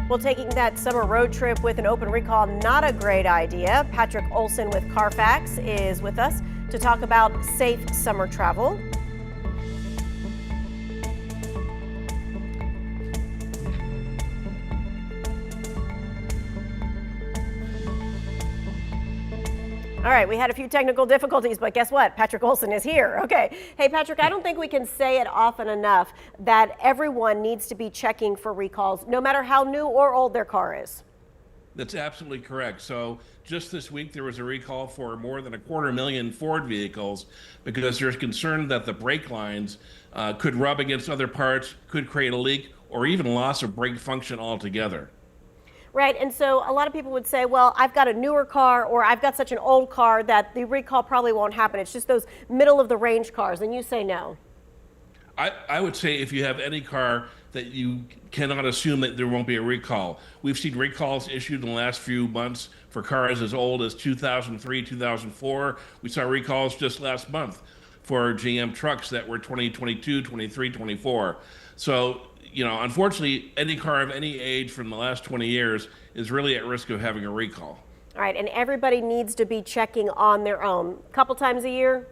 Well, taking that summer road trip with an open recall, not a great idea. Patrick Olson with Carfax is with us to talk about safe summer travel. All right, we had a few technical difficulties, but guess what? Patrick Olson is here. Okay. Hey, Patrick, I don't think we can say it often enough that everyone needs to be checking for recalls, no matter how new or old their car is. That's absolutely correct. So just this week, there was a recall for more than 250,000 Ford vehicles because there's concern that the brake lines could rub against other parts, could create a leak, or even loss of brake function altogether. Right, and so a lot of people would say, well, I've got a newer car or I've got such an old car that the recall probably won't happen. It's just those middle of the range cars, and you say no. I would say if you have any car that you cannot assume that there won't be a recall. We've seen recalls issued in the last few months for cars as old as 2003, 2004. We saw recalls just last month for GM trucks that were 2022, 23, 24. So, unfortunately, any car of any age from the last 20 years is really at risk of having a recall. All right, and everybody needs to be checking on their own a couple times a year?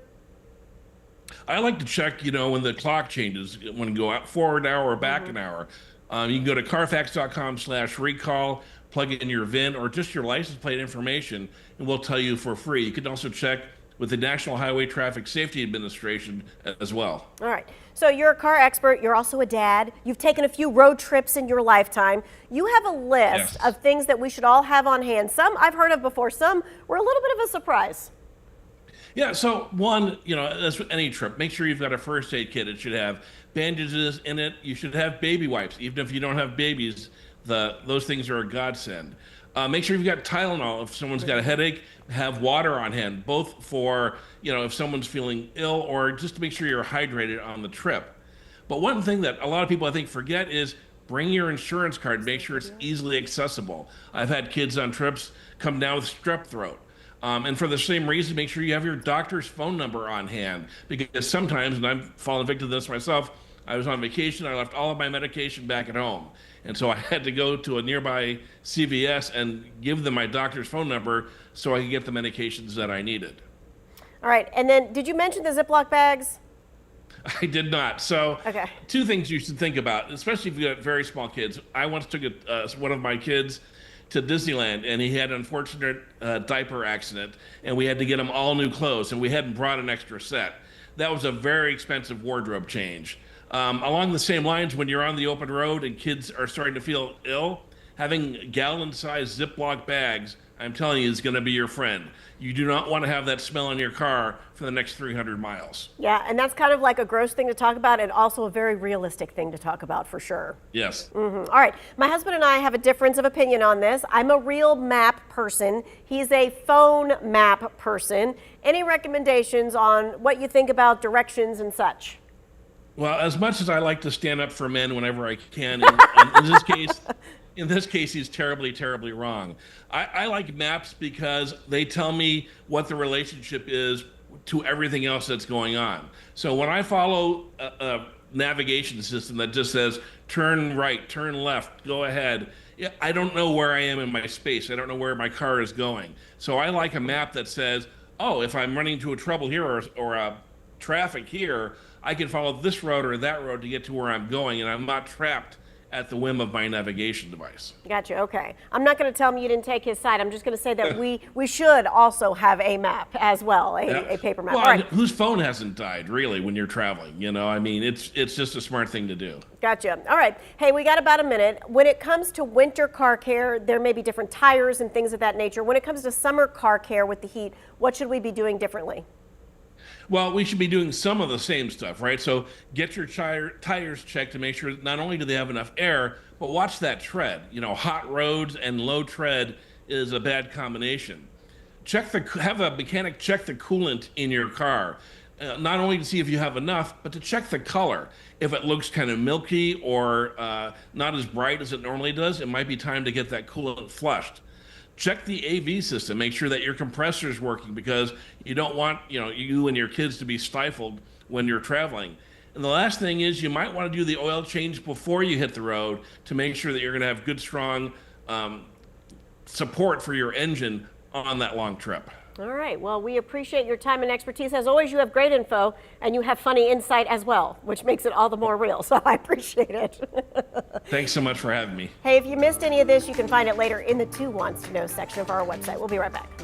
I like to check, when the clock changes, when you go out forward an hour or back an hour. You can go to carfax.com/recall, plug in your VIN or just your license plate information, and we'll tell you for free. You can also check with the National Highway Traffic Safety Administration as well. All right. So you're a car expert. You're also a dad. You've taken a few road trips in your lifetime. You have a list of things that we should all have on hand. Some I've heard of before. Some were a little bit of a surprise. Yeah, so one, as with any trip, make sure you've got a first aid kit. It should have bandages in it. You should have baby wipes. Even if you don't have babies, those things are a godsend. Make sure you've got Tylenol if someone's got a headache. Have water on hand, both for, if someone's feeling ill or just to make sure you're hydrated on the trip. But one thing that a lot of people, I think, forget is bring your insurance card. Make sure it's easily accessible. I've had kids on trips come down with strep throat. And for the same reason, make sure you have your doctor's phone number on hand. Because sometimes, and I've fallen victim to this myself, I was on vacation, I left all of my medication back at home. And so I had to go to a nearby CVS and give them my doctor's phone number so I could get the medications that I needed. All right, and then did you mention the Ziploc bags? I did not. So okay. Two things you should think about, especially if you have very small kids. I once took one of my kids to Disneyland, and he had an unfortunate diaper accident, and we had to get him all new clothes, and we hadn't brought an extra set. That was a very expensive wardrobe change. Along the same lines, when you're on the open road and kids are starting to feel ill, having gallon-sized Ziploc bags, I'm telling you, is going to be your friend. You do not want to have that smell in your car for the next 300 miles. Yeah, and that's kind of like a gross thing to talk about and also a very realistic thing to talk about for sure. Yes. All right, my husband and I have a difference of opinion on this. I'm a real map person. He's a phone map person. Any recommendations on what you think about directions and such? Well, as much as I like to stand up for men whenever I can, in this case, he's terribly, terribly wrong. I like maps because they tell me what the relationship is to everything else that's going on. So when I follow a navigation system that just says, turn right, turn left, go ahead, I don't know where I am in my space. I don't know where my car is going. So I like a map that says, oh, if I'm running into a trouble here or a traffic here, I can follow this road or that road to get to where I'm going, and I'm not trapped at the whim of my navigation device. Gotcha, okay. I'm not going to tell him you didn't take his side. I'm just going to say that we should also have a map as well, a paper map. Well, all right. Whose phone hasn't died, really, when you're traveling? It's just a smart thing to do. Gotcha. All right. Hey, we got about a minute. When it comes to winter car care, there may be different tires and things of that nature. When it comes to summer car care with the heat, what should we be doing differently? Well, we should be doing some of the same stuff, right? So get your tires checked to make sure that not only do they have enough air, but watch that tread. Hot roads and low tread is a bad combination. Have a mechanic check the coolant in your car, not only to see if you have enough, but to check the color. If it looks kind of milky or not as bright as it normally does, it might be time to get that coolant flushed. Check the AV system. Make sure that your compressor is working because you don't want, you and your kids to be stifled when you're traveling. And the last thing is you might want to do the oil change before you hit the road to make sure that you're going to have good, strong support for your engine on that long trip. All right. Well, we appreciate your time and expertise. As always, you have great info and you have funny insight as well, which makes it all the more real. So I appreciate it. Thanks so much for having me. Hey, if you missed any of this, you can find it later in the Two Wants to Know section of our website. We'll be right back.